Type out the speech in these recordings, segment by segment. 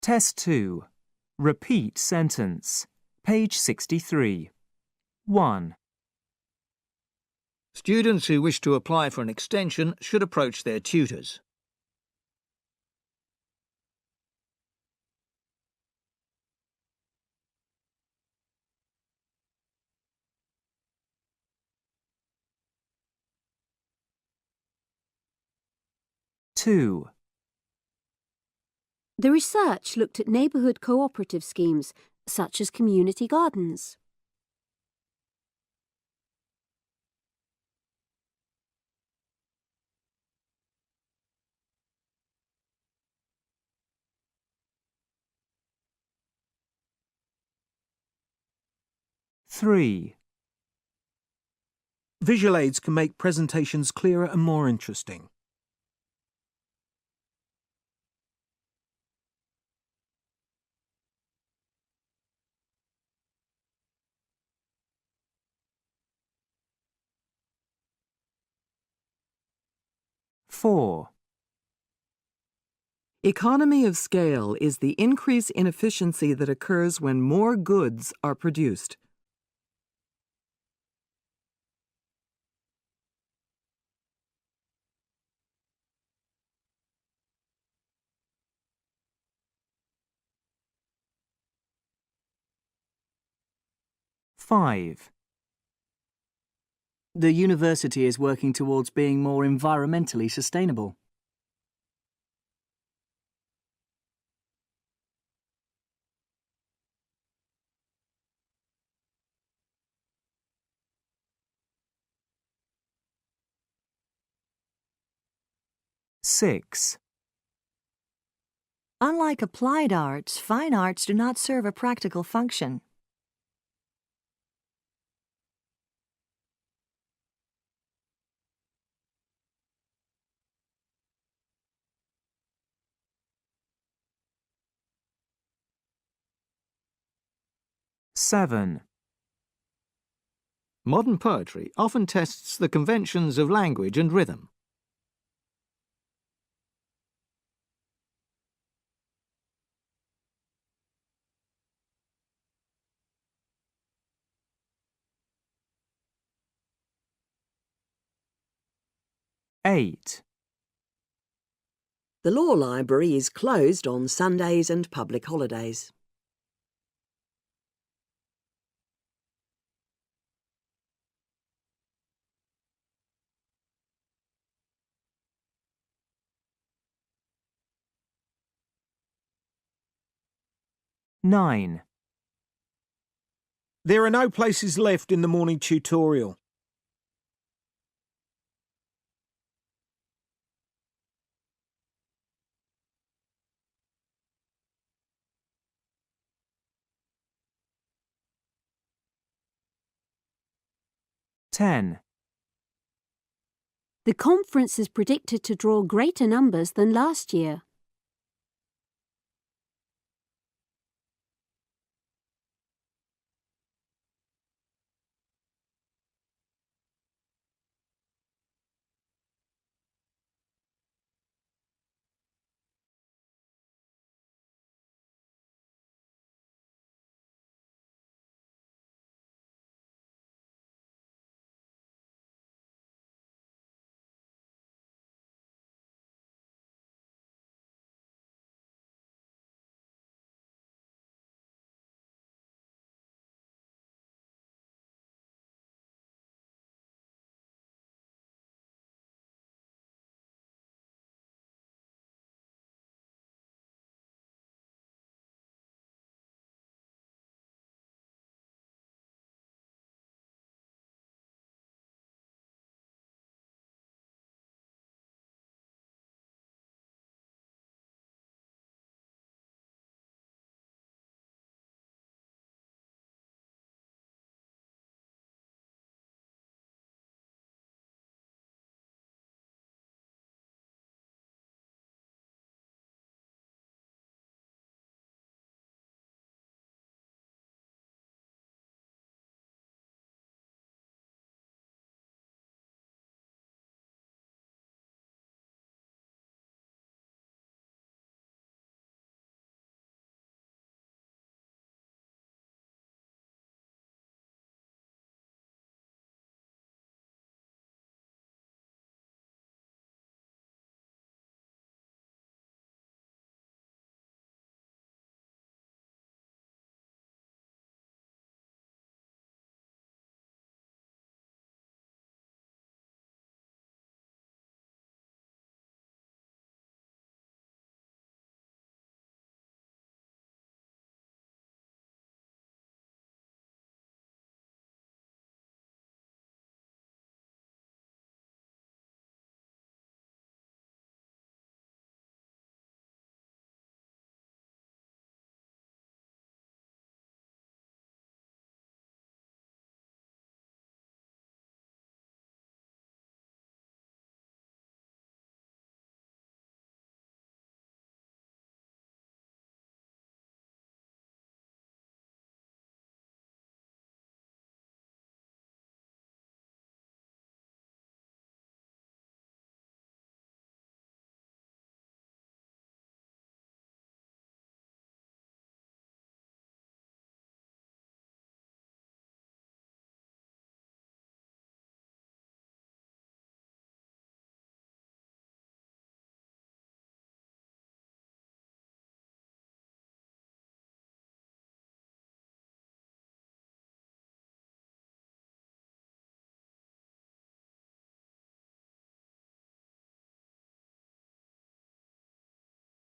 Test 2. Repeat sentence. Page 63. 1. Students who wish to apply for an extension should approach their tutors. 2. The research looked at neighbourhood cooperative schemes, such as community gardens. 3. Visual aids can make presentations clearer and more interesting. 4. Economy of scale is the increase in efficiency that occurs when more goods are produced. 5. The university is working towards being more environmentally sustainable. 6. Unlike applied arts, fine arts do not serve a practical function. 7. Modern poetry often tests the conventions of language and rhythm. 8. The law library is closed on Sundays and public holidays. Nine. There are no places left in the morning tutorial. Ten. The conference is predicted to draw greater numbers than last year.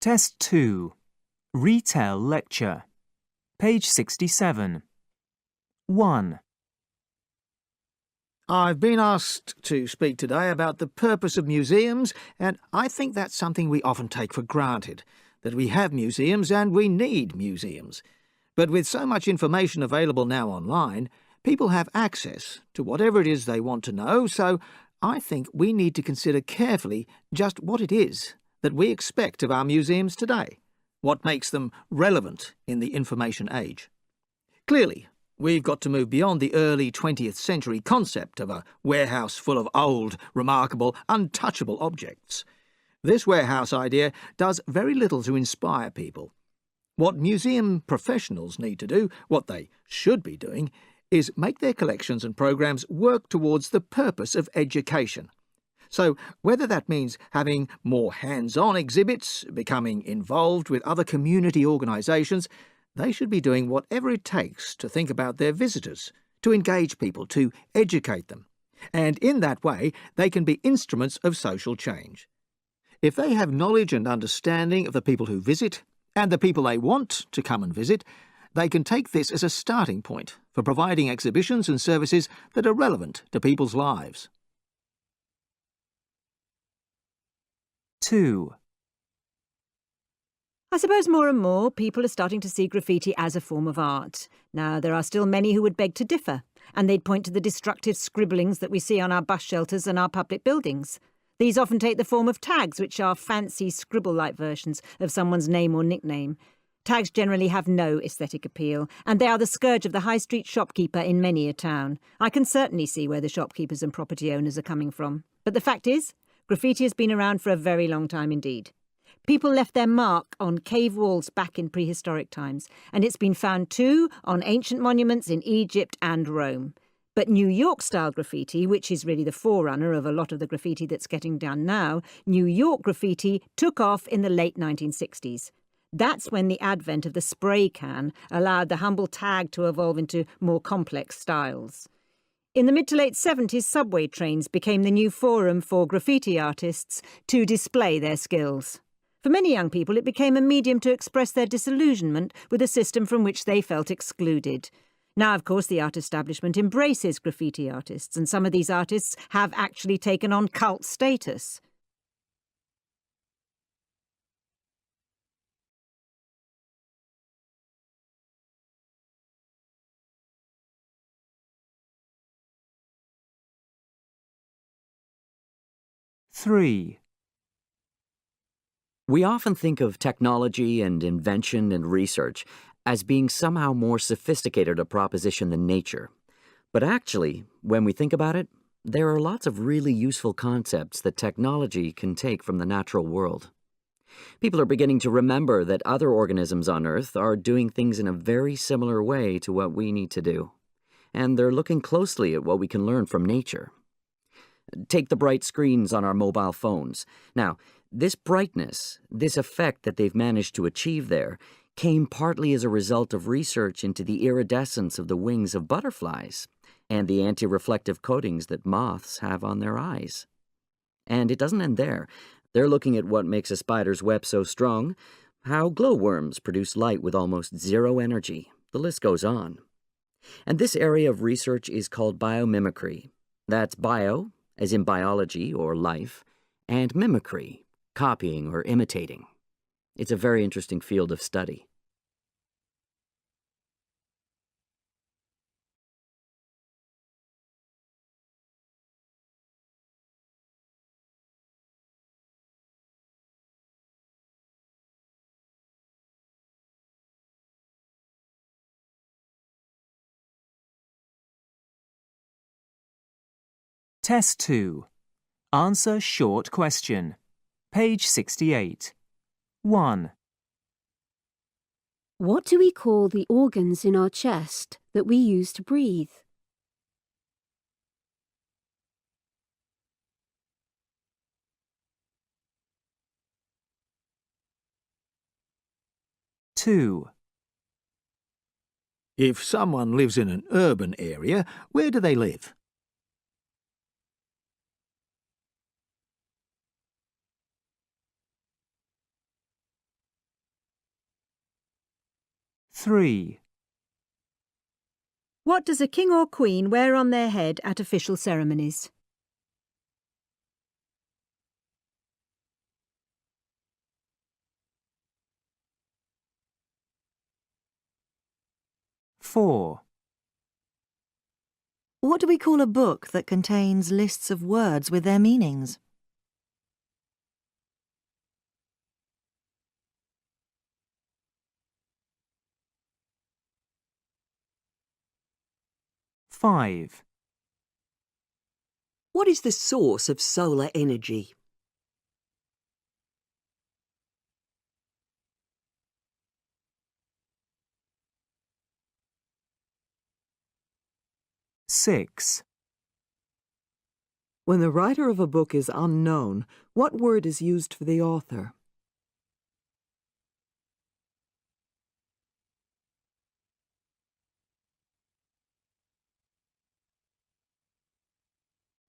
Test 2. Retell lecture. Page 67. 1. I've been asked to speak today about the purpose of museums, and I think that's something we often take for granted, that we have museums and we need museums. But with so much information available now online, people have access to whatever it is they want to know, so I think we need to consider carefully just what it is that we expect of our museums today, what makes them relevant in the information age. Clearly, we've got to move beyond the early 20th century concept of a warehouse full of old, remarkable, untouchable objects. This warehouse idea does very little to inspire people. What museum professionals need to do, what they should be doing, is make their collections and programs work towards the purpose of education. So whether that means having more hands-on exhibits, becoming involved with other community organisations, they should be doing whatever it takes to think about their visitors, to engage people, to educate them. And in that way, they can be instruments of social change. If they have knowledge and understanding of the people who visit, and the people they want to come and visit, they can take this as a starting point for providing exhibitions and services that are relevant to people's lives. 2. I suppose more and more people are starting to see graffiti as a form of art. Now, there are still many who would beg to differ, and they'd point to the destructive scribblings that we see on our bus shelters and our public buildings. These often take the form of tags, which are fancy scribble-like versions of someone's name or nickname. Tags generally have no aesthetic appeal, and they are the scourge of the high street shopkeeper in many a town. I can certainly see where the shopkeepers and property owners are coming from. But the fact is, graffiti has been around for a very long time indeed. People left their mark on cave walls back in prehistoric times, and it's been found too on ancient monuments in Egypt and Rome. But New York-style graffiti, which is really the forerunner of a lot of the graffiti that's getting done now, New York graffiti took off in the late 1960s. That's when the advent of the spray can allowed the humble tag to evolve into more complex styles. In the mid to late 70s, subway trains became the new forum for graffiti artists to display their skills. For many young people, it became a medium to express their disillusionment with a system from which they felt excluded. Now, of course, the art establishment embraces graffiti artists, and some of these artists have actually taken on cult status. Three. We often think of technology and invention and research as being somehow more sophisticated a proposition than nature. But actually, when we think about it, there are lots of really useful concepts that technology can take from the natural world. People are beginning to remember that other organisms on Earth are doing things in a very similar way to what we need to do. And they're looking closely at what we can learn from nature. Take the bright screens on our mobile phones. Now, this brightness, this effect that they've managed to achieve there, came partly as a result of research into the iridescence of the wings of butterflies and the anti-reflective coatings that moths have on their eyes. And it doesn't end there. They're looking at what makes a spider's web so strong, how glowworms produce light with almost zero energy. The list goes on. And this area of research is called biomimicry. That's bio, as in biology or life, and mimicry, copying or imitating. It's a very interesting field of study. Test 2. Answer short question. Page 68. 1. What do we call the organs in our chest that we use to breathe? Two. If someone lives in an urban area, where do they live? 3, What does a king or queen wear on their head at official ceremonies? 4, What do we call a book that contains lists of words with their meanings? 5, What is the source of solar energy? 6, When the writer of a book is unknown, what word is used for the author?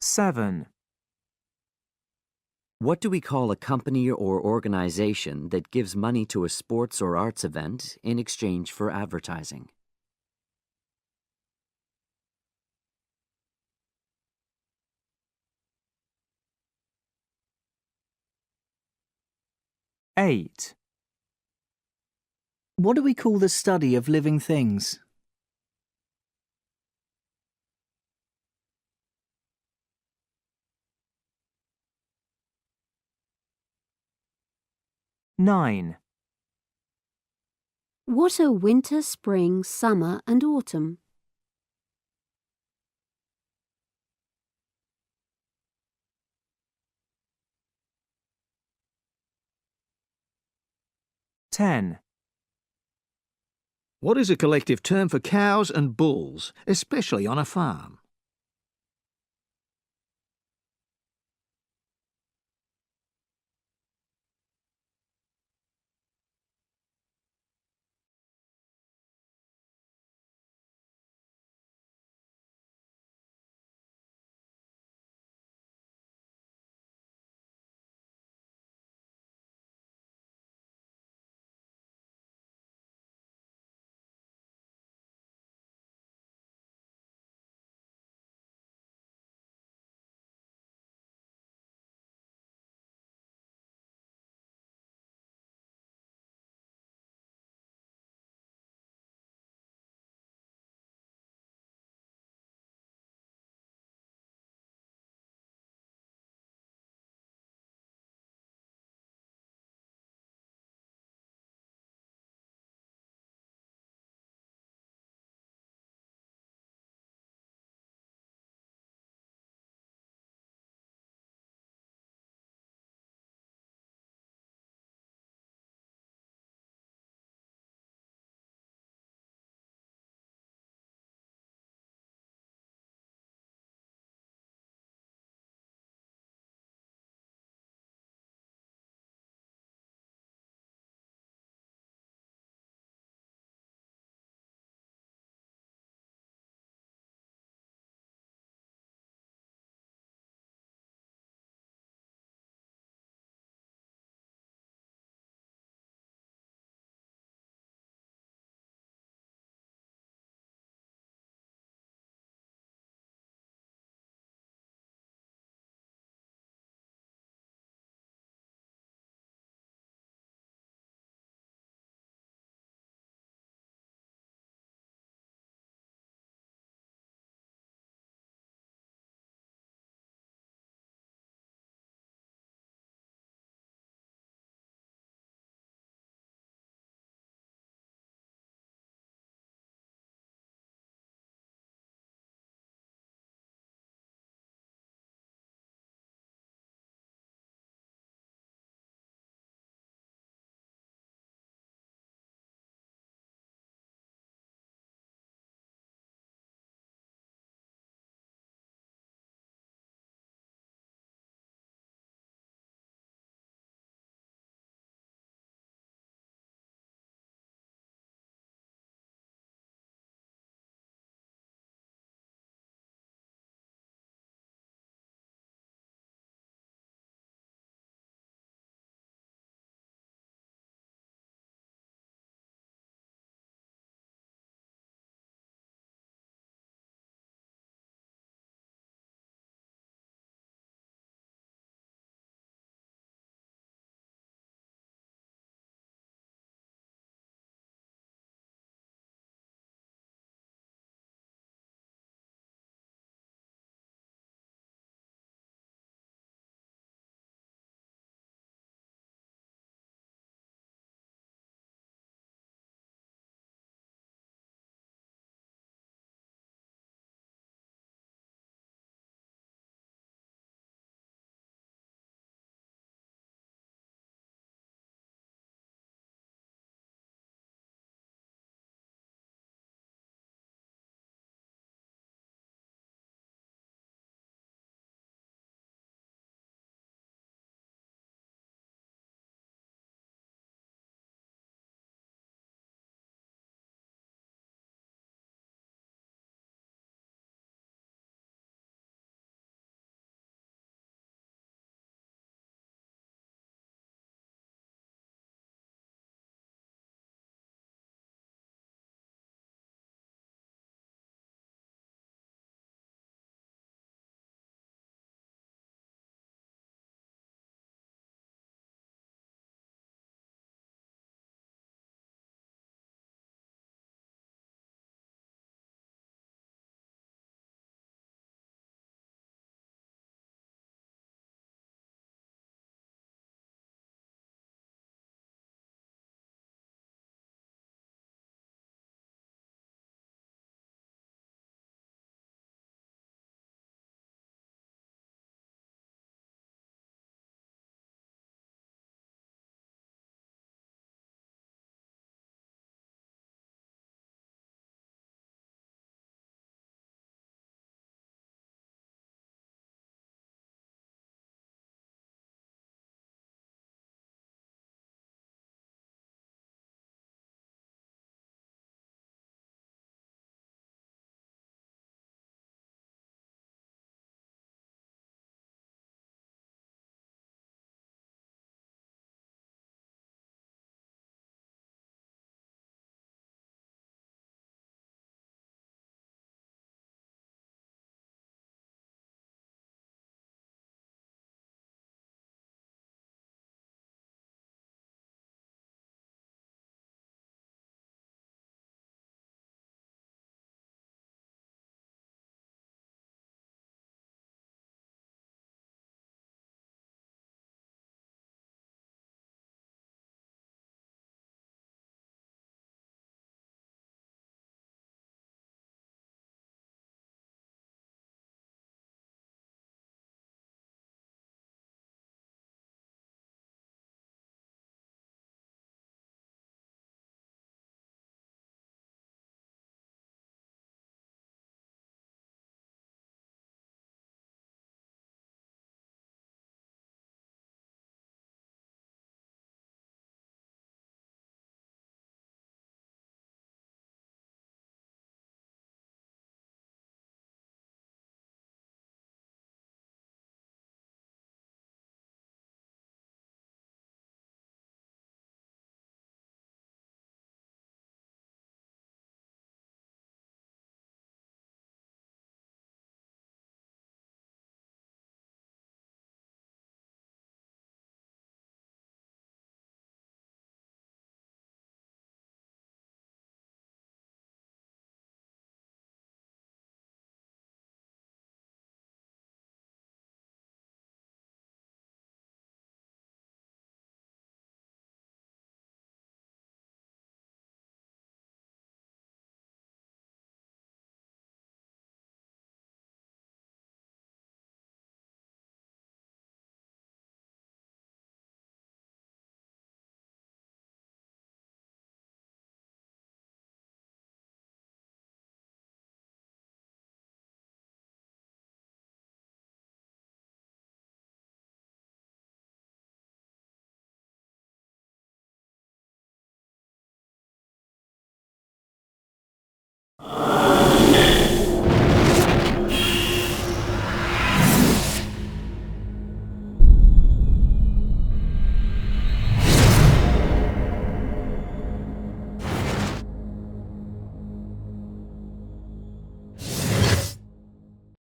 7, What do we call a company or organization that gives money to a sports or arts event in exchange for advertising? 8, What do we call the study of living things? 9, What are winter, spring, summer and autumn? 10, What is a collective term for cows and bulls, especially on a farm?